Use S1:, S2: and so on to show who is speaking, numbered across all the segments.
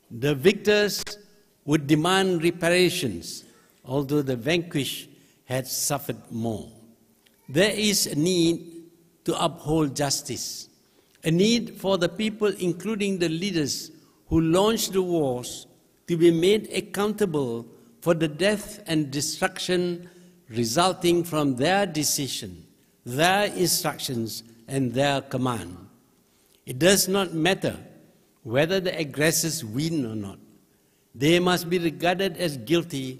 S1: The victors would demand reparations, although the vanquished had suffered more. There is a need to uphold justice, a need for the people, including the leaders who launched the wars, to be made accountable for the death and destruction resulting from their decision, their instructions, and their command. It does not matter whether the aggressors win or not. They must be regarded as guilty,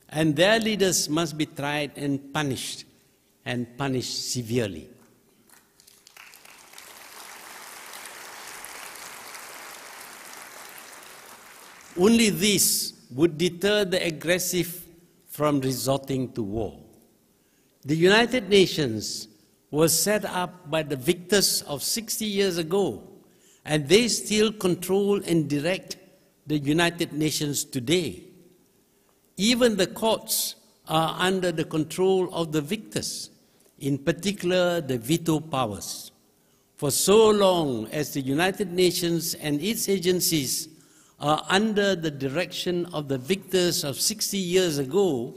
S1: and their leaders must be tried and punished severely. Only this would deter the aggressive from resorting to war. The United Nations was set up by the victors of 60 years ago, and they still control and direct the United Nations today. Even the courts are under the control of the victors, in particular the veto powers. For so long as the United Nations and its agencies are under the direction of the victors of 60 years ago,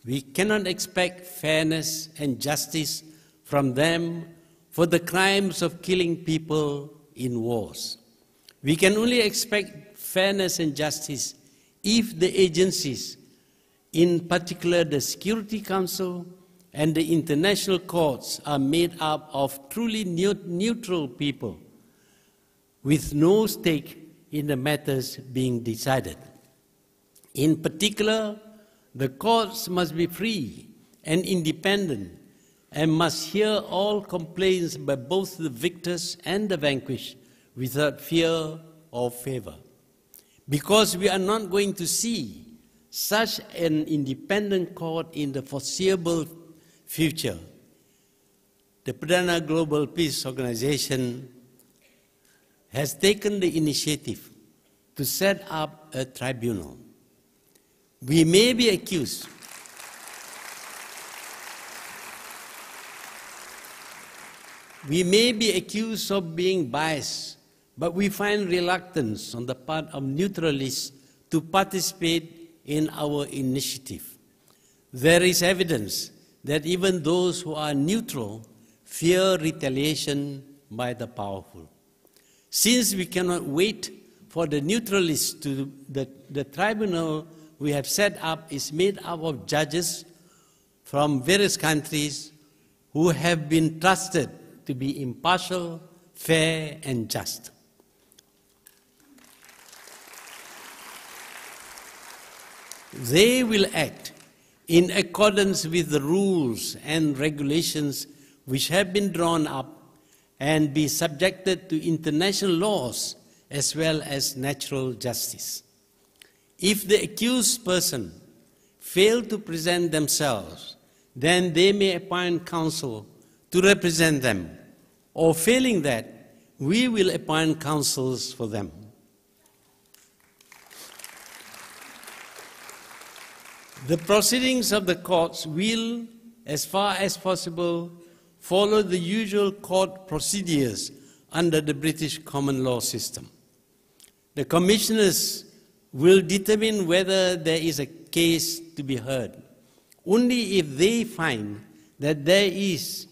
S1: we cannot expect fairness and justice from them for the crimes of killing people in wars. We can only expect fairness and justice if the agencies, in particular the Security Council and the international courts, are made up of truly neutral people with no stake in the matters being decided. In particular, the courts must be free and independent and must hear all complaints by both the victors and the vanquished without fear or favor. Because we are not going to see such an independent court in the foreseeable future, the Perdana Global Peace Organization has taken the initiative to set up a tribunal. We may be accused of being biased, but we find reluctance on the part of neutralists to participate in our initiative. There is evidence that even those who are neutral fear retaliation by the powerful. Since we cannot wait for the neutralists to the tribunal we have set up is made up of judges from various countries who have been trusted to be impartial, fair, and just. They will act in accordance with the rules and regulations which have been drawn up and be subjected to international laws as well as natural justice. If the accused person fail to present themselves, then they may appoint counsel to represent them, or failing that, we will appoint counsels for them. The proceedings of the courts will, as far as possible, follow the usual court procedures under the British common law system. The commissioners will determine whether there is a case to be heard. Only if they find that there is,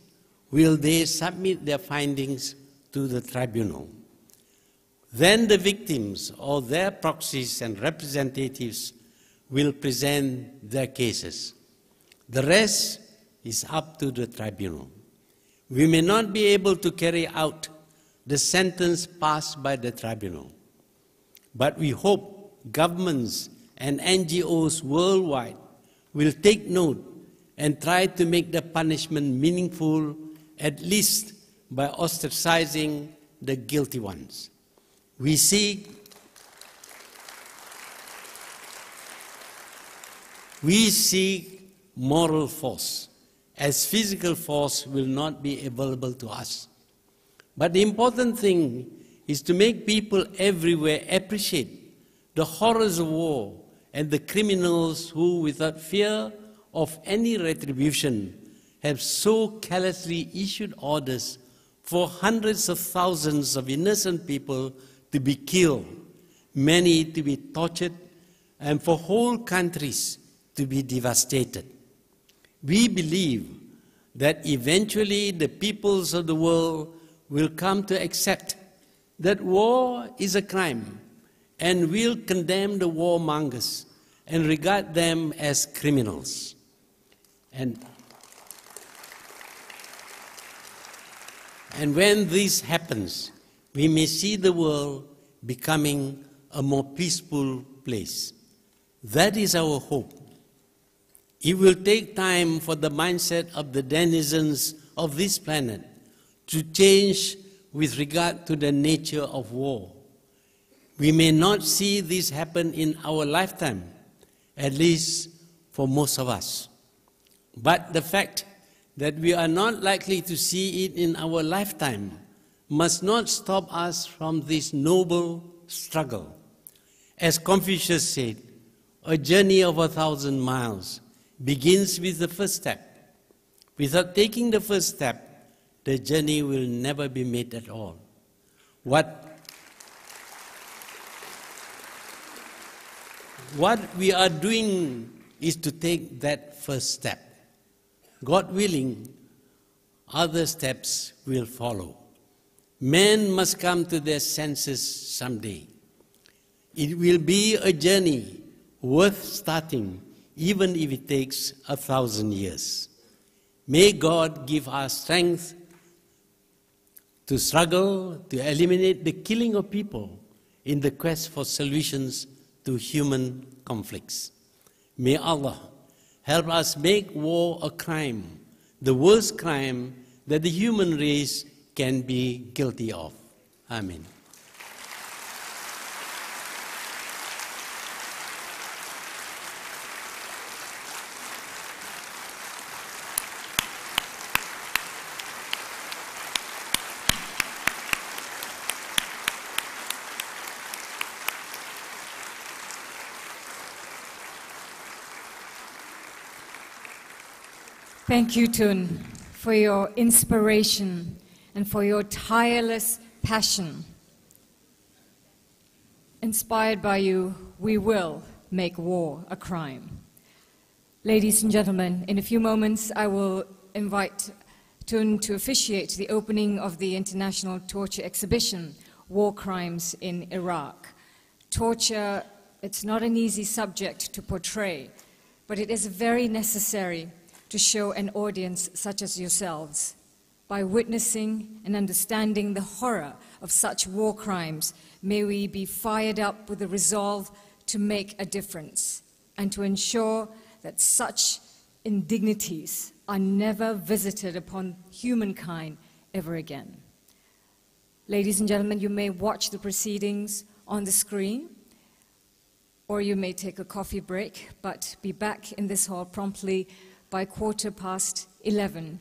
S1: will they submit their findings to the tribunal. Then the victims or their proxies and representatives will present their cases. The rest is up to the tribunal. We may not be able to carry out the sentence passed by the tribunal, but we hope governments and NGOs worldwide will take note and try to make the punishment meaningful, at least by ostracizing the guilty ones. We seek moral force, as physical force will not be available to us. But the important thing is to make people everywhere appreciate the horrors of war and the criminals who, without fear of any retribution, have so callously issued orders for hundreds of thousands of innocent people to be killed, many to be tortured, and for whole countries to be devastated. We believe that eventually the peoples of the world will come to accept that war is a crime and will condemn the warmongers and regard them as criminals. And when this happens, we may see the world becoming a more peaceful place. That is our hope. It will take time for the mindset of the denizens of this planet to change with regard to the nature of war. We may not see this happen in our lifetime, at least for most of us. But the fact that we are not likely to see it in our lifetime must not stop us from this noble struggle. As Confucius said, a journey of 1,000 miles begins with the first step. Without taking the first step, the journey will never be made at all. What we are doing is to take that first step. God willing, other steps will follow. Men must come to their senses someday. It will be a journey worth starting, even if it takes 1,000 years. May God give us strength to struggle, to eliminate the killing of people in the quest for solutions to human conflicts. May Allah help us make war a crime, the worst crime that the human race can be guilty of. Amen.
S2: Thank you, Tun, for your inspiration and for your tireless passion. Inspired by you, we will make war a crime. Ladies and gentlemen, in a few moments I will invite Tun to officiate the opening of the International Torture Exhibition, War Crimes in Iraq. Torture, it's not an easy subject to portray, but it is very necessary to show an audience such as yourselves. By witnessing and understanding the horror of such war crimes, may we be fired up with the resolve to make a difference and to ensure that such indignities are never visited upon humankind ever again. Ladies and gentlemen, you may watch the proceedings on the screen, or you may take a coffee break, but be back in this hall promptly by 11:15.